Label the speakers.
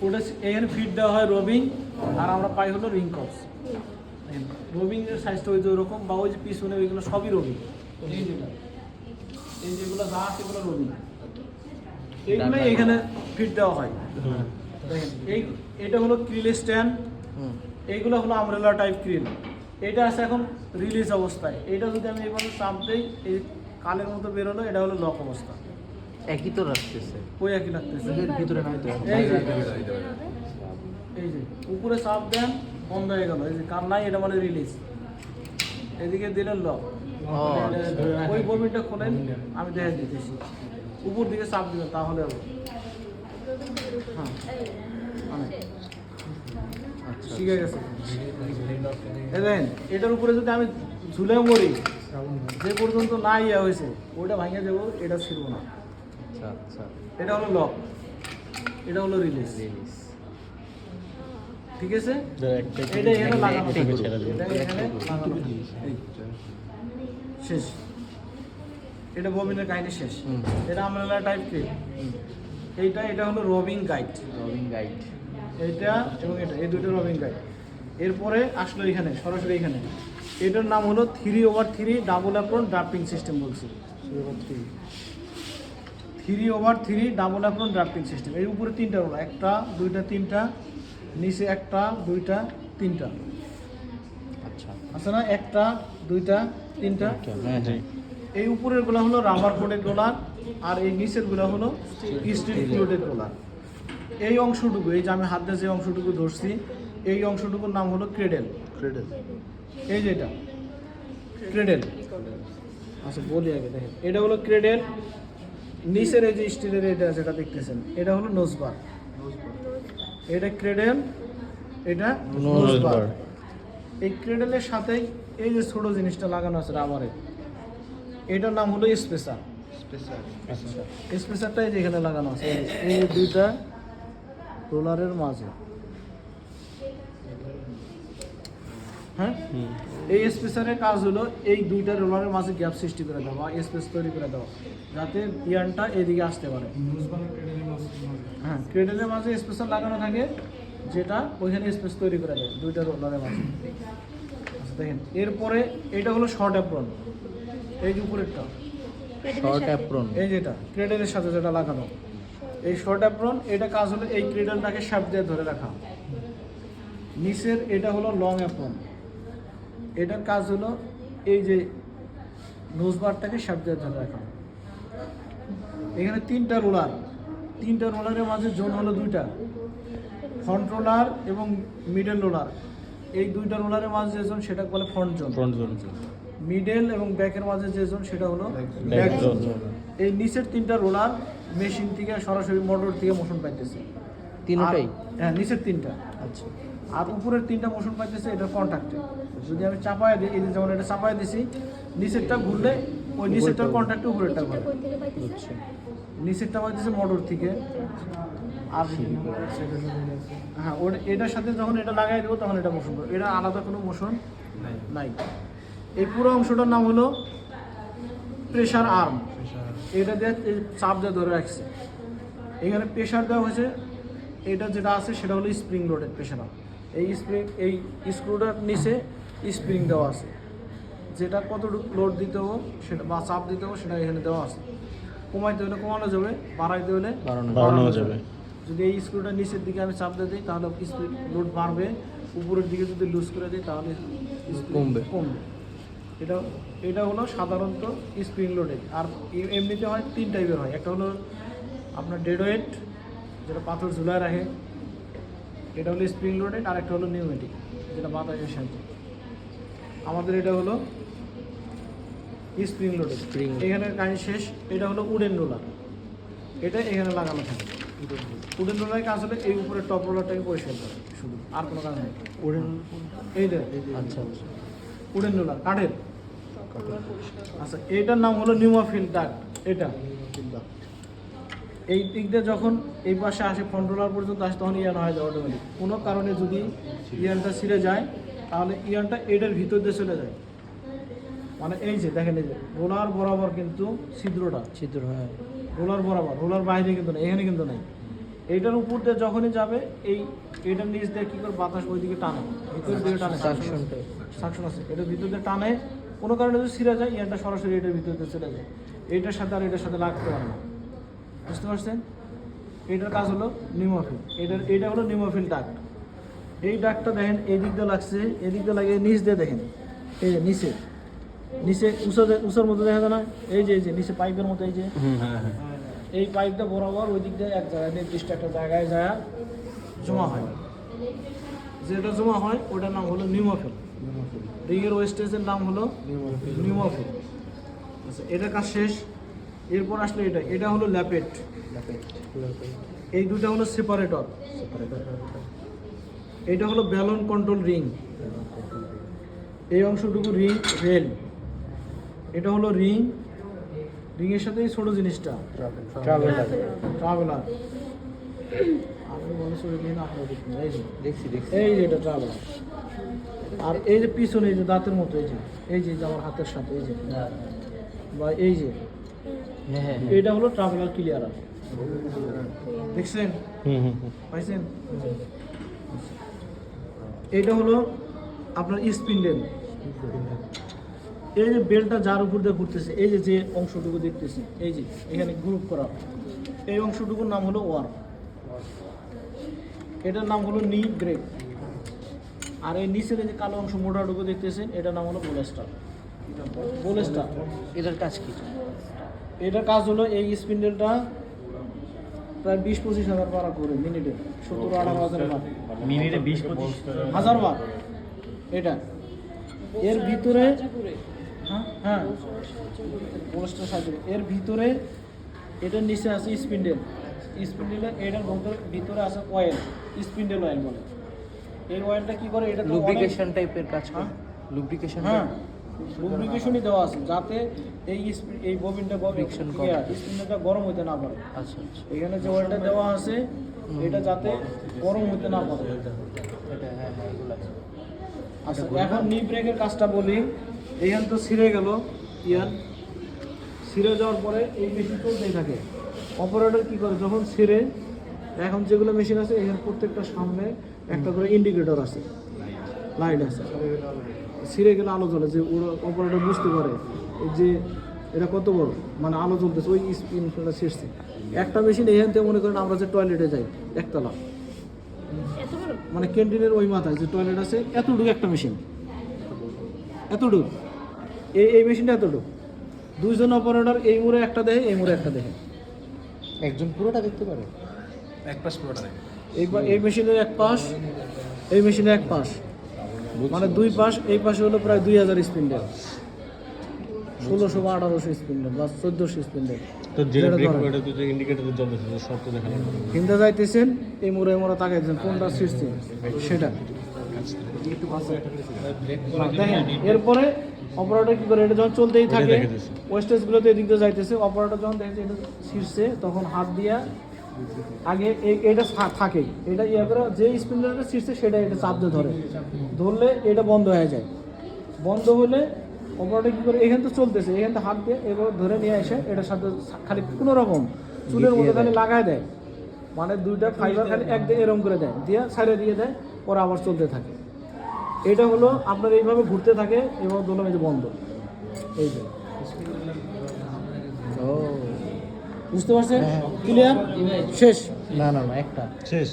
Speaker 1: ওটা এখানে ফিট দেওয়া হয় রবিং, আর আমরা পাই হলো রিং কপস। রবিং এর সাইজটা ওই যে ওরকম, বা ওই যে পিছনে ওইগুলো সবই রবিং। এই যেটা, এই যেগুলো যা আছে এগুলো রবিং, এইগুলোই এখানে ফিট দেওয়া হয়। দেখেন এটা হলো ক্রিল স্ট্যান্ড, এইগুলো হলো আমব্রেলা টাইপ ক্রিল। এটা আছে এখন রিলিজ অবস্থায়। এটা যদি আমি এইভাবে চাপ দিই, এই কালের মতো বেরোলো, এটা হলো লক অবস্থা।
Speaker 2: একই তো রাখতেছে,
Speaker 1: ওই একই লাগতেছে।
Speaker 2: এর ভিতরে নাই তো।
Speaker 1: এই যে উপরে চাপ দেন, বন্ধ হয়ে গেল। এই যে কার নাই, এটা মানে রিলিজ। এদিকে দিলেন লক। ওই ববিনটা খোলেন, আমি দেখে দিতেছি। উপর দিকে চাপ দিবেন, তাহলে হবে। হ্যাঁ, শিখে গেছে। দেখেন এটার উপরে যদি আমি ঝুলে মরি, যে পর্যন্ত না ইয়া হয়েছে ওইটা ভাঙে যাবো, এটা ছিল না। এটা হলো লক, এটা হলো রিলিজ। ঠিক আছে, এটা এখানে লাগানো থাকবে, এটা এখানে লাগানো থাকবে। শেষ। এটা ববিনের কাহিনী শেষ। এটা আমব্রেলা টাইপ ক্লিপ। এটা হলো রবিং গাইড। এইটা এবং এটা, এই দুটো রবিং গাইড। এরপরে আসলো এখানে, সরাসরি এখানে। এটার নাম হলো 3/3 ডাবল অ্যাপ্রন ড্রাফটিং সিস্টেম বলছি। 3/3 ডাবল অ্যাপ্রন ড্রাফটিং সিস্টেম। এর উপরে তিনটা রোল, একটা, দুইটা, তিনটা। নিচে একটা, দুইটা, তিনটা। আচ্ছা না, একটা, দুইটা, তিনটা। এই উপরের গুলা হলো রাবার কোটেড রোলার, আর এই নিচের গুলা হলো স্টিল কোটেড রোলার। এই অংশটুকু, এই যে আমি হাত দিয়ে যে অংশটুকু ধরছি, এই অংশটুকুর নাম হলো ক্রেডেল। এই যে এটা ক্রেডেল। আচ্ছা বলি আগে, দেখেন এটা হলো ক্রেডেল। নিচের এই যে স্টিলের এটা যেটা দেখতেছেন, এটা হলো নোজবার। এটা ক্রেডেল, এটা নোজবার। এই ক্রেডেলের সাথেই এই যে ছোট জিনিসটা লাগানো আছে রাবারের, এটার নাম হলো স্পেসার। স্পেসারটা এই যে এখানে লাগানো আছে, এই দুইটা রোলারের মাঝে। হ্যাঁ, এই স্পেসারের কাজ হলো এই দুইটা রোলারের মাঝে গ্যাপ সৃষ্টি করে দেওয়া, স্পেস তৈরি করে দেওয়া, যাতে ইয়ানটা এদিকে আসতে পারে। হ্যাঁ, ক্রেডেলের মাঝে স্পেসার লাগানো থাকে, যেটা ওইখানে স্পেস তৈরি করে দেয় দুইটা রোলারের মাঝে। আচ্ছা দেখেন, এরপরে এটা হলো শর্ট অ্যাপ্রন। এই যে উপরেরটা
Speaker 2: শর্ট অ্যাপ্রন,
Speaker 1: এই যেটা ক্রেডেলের সাথে যেটা লাগানো, এই শর্ট অ্যাপ্রন। এটা কাজ হলো এই ক্রেডেলটাকে শ্যাফট দিয়ে ধরে রাখা। নিচের এটা হলো লং অ্যাপ্রন। এটার কাজ হলো এই যে নোজবারটাকে শ্যাফট দিয়ে ধরে রাখা। এখানে তিনটা রোলারের মাঝে জোন হলো দুইটা, ফ্রন্ট রোলার এবং মিডল রোলার। এই দুইটা রোলারের মাঝে যে জোন, সেটা বলে ফ্রন্ট জোন। মিডল এবং ব্যাকের মাঝে যে জোন, সেটা হলো ব্যাক জোন। এই নিচের তিনটা রোলার মেশিন থেকে সরাসরি মোটর থেকে মোশন পাইতেছে
Speaker 2: তিনটাই।
Speaker 1: হ্যাঁ, নিচের তিনটা।
Speaker 2: আচ্ছা,
Speaker 1: আর উপরের তিনটা মোশন পাইতেছে এটা কন্ট্যাক্টে। যদি আমি চাপায় দিই, এই যে যেমন এটা চাপায় দিছি, নিচেরটা ঘুরলে ওই নিচেরটার কন্ট্যাক্টে উপরেরটা ঘুরে। নিচেরটা পাইতেছে মোটর থেকে। আর হ্যাঁ, ওটা এটার সাথে যখন এটা লাগাই দেবো, তখন এটা মোশন করবে। এটা আলাদা কোনো মোশন নাই। এই পুরো অংশটার নাম হলো প্রেসার আর্ম। এটা দিয়ে চাপ দিয়ে ধরে রাখছে। এখানে প্রেসার দেওয়া হয়েছে। এটা যেটা আছে সেটা হলো স্প্রিং লোডেড প্রেসার আর্ম। এই স্ক্রুটার নিচে স্প্রিং দেওয়া আছে, যেটা কতটুকু লোড দিতে হবে সেটা বা চাপ দিতে হবে সেটা এখানে দেওয়া আছে। কমাইতে হলে কমানো যাবে, বাড়াইতে হলে বাড়ানো যাবে। যদি এই স্ক্রুটা নিচের দিকে আমি চাপ দিয়ে দিই, তাহলে স্পিড লোড বাড়বে। উপরের দিকে যদি লুজ করে দিই, তাহলে কমবে। এটা হলো সাধারণত স্প্রিং লোডেড। আর এমনিতে হয় তিন টাইপের হয়। একটা হলো আপনার ডেড ওয়েট, যেটা পাথর ঝুলায় রাখে, এটা হলো স্প্রিং লোডেড। আর একটা হলো নিউমেটিক, যেটা বাতাসের সাহায্যে। আমাদের এটা হলো স্প্রিং লোডেড। এখানে কাহিনী শেষ। এটা হলো উডেন রোলার, এটা এখানে লাগানো থাকে। উডেন রোলারের কাজ হলে এই উপরে টপ রোলারটাকে পরিষ্কার করে, শুধু, আর কোনো কাজ নেই। এইটা আচ্ছা, উডেন রোলার কাঠের। আচ্ছা, এইটার নাম হলো নিউমাফিল ডাক্ট। এটা এই দিক দিয়ে যখন এই পাশে আসে, ফ্রন্ট রোলার পর্যন্ত আসে, তখন ইয়ান হয়ে যায় অটোমেটিক। কোনো কারণে যদি ইয়ানটা ছিঁড়ে যায়, তাহলে ইয়ানটা এটার ভিতর দিয়ে চলে যায়। মানে এই যে দেখেন, এই যে রোলার বরাবর কিন্তু ছিদ্র, হ্যাঁ, রোলার বরাবর, রোলার বাইরে কিন্তু নেই, এখানে কিন্তু নেই। এইটার উপর দিয়ে যখনই যাবে এইটার নিচ দিয়ে কি করে বাতাস ওইদিকে টানে, ভিতরের দিকে টানে, সাকশন আছে, এটার ভিতর দিয়ে টানে। কোনো কারণে যদি ছিঁড়ে যায় ইয়ারটা সরাসরি এটার ভিতর দিয়ে চলে যায়, এইটার সাথে আর এটার সাথে লাগতে পারে না। বুঝতে পারছেন? এইটার কাজ হলো নিউমোফিল। এইটা হলো নিউমোফিল ডাক্ট। এই ডাক্টটা দেখেন এদিক দিয়ে লাগছে, এদিক দিয়ে লাগিয়ে নিচ দিয়ে দেখেন, এই যে নিচে উঁচার মতো দেখা যায় না, এই যে নিচে পাইপের মতো, এই যে এই পাইপটা বরাবর ওই দিক দিয়ে এক জায়গায় নির্দিষ্ট একটা জায়গায় যায় জমা হয়। যেটা জমা হয় ওটার নাম হলো নিউমোফিল। রিংয়ের ওয়েস্টেজের নাম হলো নিউমোফিল। আচ্ছা, এটা কাজ শেষ। এরপর আসলে এটা হলো ল্যাপেট। এই দুটা হলো সেপারেটর। এটা হলো ব্যালন কন্ট্রোল রিং। এই অংশটুকু রিং রেল। এটা হলো রিংয়ের সাথে এই ছোট জিনিসটা ট্রাভেলার। আপনি মনে চলে দিন, আপনার দেখছি এই যে এটা ট্রাভেলার। আর এই যে পিছনে এই যে দাঁতের মতো, এই যে আমার হাতের সাথে এই যে বা এই যে এটা হলো ট্রাভেলার ক্লিয়ারার। দেখছেন? পাইছেন? এইটা হলো আপনার স্পিন্ডেল। এই যে বেলটা যার উপর দিয়ে ঘুরতেছে, এই যে অংশটুকু দেখতেছি, এই যে এখানে গ্রুপ করা, এই অংশটুকুর নাম হলো ওয়ার। এটার নাম হলো নি ব্রেক। আর এই নিচের যে কালো অংশ মোটাটুকু দেখতেছেন, এটার নাম হলো বোলেস্টার।
Speaker 2: এটার কাজ কি?
Speaker 1: এটার কাজ হলো এই স্পিন্ডেলটা প্রায় 20-25 হাজার বার করে মিনিটে, 17-18 হাজার বার
Speaker 3: মিনিটে 20-25
Speaker 1: হাজার বার। এটা এর ভিতরে হ্যাঁ বোলেস্টার সাহায্য। এর ভিতরে এটার নিচে আছে স্পিন্ডেল। স্পিন্ডেলের এটার ভিতরে আছে অয়েল, স্পিন্ডেল অয়েল বলে। এই অয়েলটা কি করে? এটা
Speaker 2: লুব্রিকেশন টাইপের কাজ করে। লুব্রিকেশন,
Speaker 1: হ্যাঁ, লুব্রিকেশনই দেওয়া আছে যাতে এই ববিনটা স্পিন্ডেলটা গরম হইতে না পারে।
Speaker 2: আচ্ছা,
Speaker 1: এখানে যে অয়েলটা দেওয়া আছে এটা যাতে গরম হইতে না পারে।
Speaker 2: এটা এগুলো আছে।
Speaker 1: আচ্ছা, এখন নি ব্রেকের কাজটা বলি। এইখান তো ছিঁড়ে গেল, ছিঁড়ে যাওয়ার পরে এই মেশিন চলতেই থাকে। অপারেটর কি করে? যখন ছিঁড়ে, এখন যেগুলো মেশিন আছে এখানে প্রত্যেকটা সামনে একটা করে ইন্ডিকেটর আছে, লাইট আছে। ছিঁড়ে গেলে আলো জ্বলে, যে ওরা অপারেটর বুঝতে পারে যে এটা কত বড়, মানে আলো জ্বলতেছে, ওই স্পিনটা ছিঁড়ছে। একটা মেশিন এখান থেকে মনে করেন আমরা যে টয়লেটে যাই একতলা, মানে ক্যান্টিনের ওই মাথায় যে টয়লেট আছে, এতটুকু একটা মেশিন, এতটুকু এই মেশিনটা এতটুকু। দুইজন অপারেটর এই মোড়ে একটা দেখে, এই মোড়ে একটা দেখে।
Speaker 2: একজন পুরোটা দেখতে পারে?
Speaker 3: এক পাশ পুরোটা দেখে।
Speaker 1: এই মেশিনের এক পাশ, এই মেশিনের এক পাশ, মানে দুই পাশ। এই পাশে হলো প্রায় 2000 স্পিন্ডেল, 1600 বা 1800 স্পিন্ডেল বা 1400 স্পিন্ডেল।
Speaker 3: তো যেটা ব্রেক ওটা তো ইন্ডিকেটর জ্বলতেছে, যে শর্ত দেখানো।
Speaker 1: কিনতে যাইতেছেন, এই মোড়ে তাকাইছেন কোনটা ছিঁড়ছে সেটা দেখেন। এরপরে অপারেটর কি করে? এটা যখন চলতেই থাকে, ওয়েস্টেজগুলোতে এদিক দিয়ে যাইতেছে, অপারেটর যখন দেখছে এটা ছিঁড়ছে, তখন হাত দিয়া আগে এটা থাকে, এটা ইয়ে করে যে স্পিন্ডারটা ছিঁড়ছে সেটা এটা চাপ দিয়ে ধরলে এটা বন্ধ হয়ে যায়। বন্ধ হলে অপারেটর কি করে? এখান তো চলতেছে, এখান থেকে হাত দিয়ে এবার ধরে নিয়ে এসে এটার সাথে খালি কোনো রকম চুলের মধ্যে খালি লাগায় দেয়, মানে দুইটা ফাইবার খালি একদিকে এরম করে দেয়, দিয়ে সাইডে দিয়ে দেয়, পরে আবার চলতে থাকে। এটা হলো আপনার এইভাবে ঘুরতে থাকে এবং ধরলাম এই যে বন্ধ, এই যে। বুঝতে পারছেন? ক্লিয়ার? শেষ?
Speaker 2: না একটা
Speaker 3: শেষ।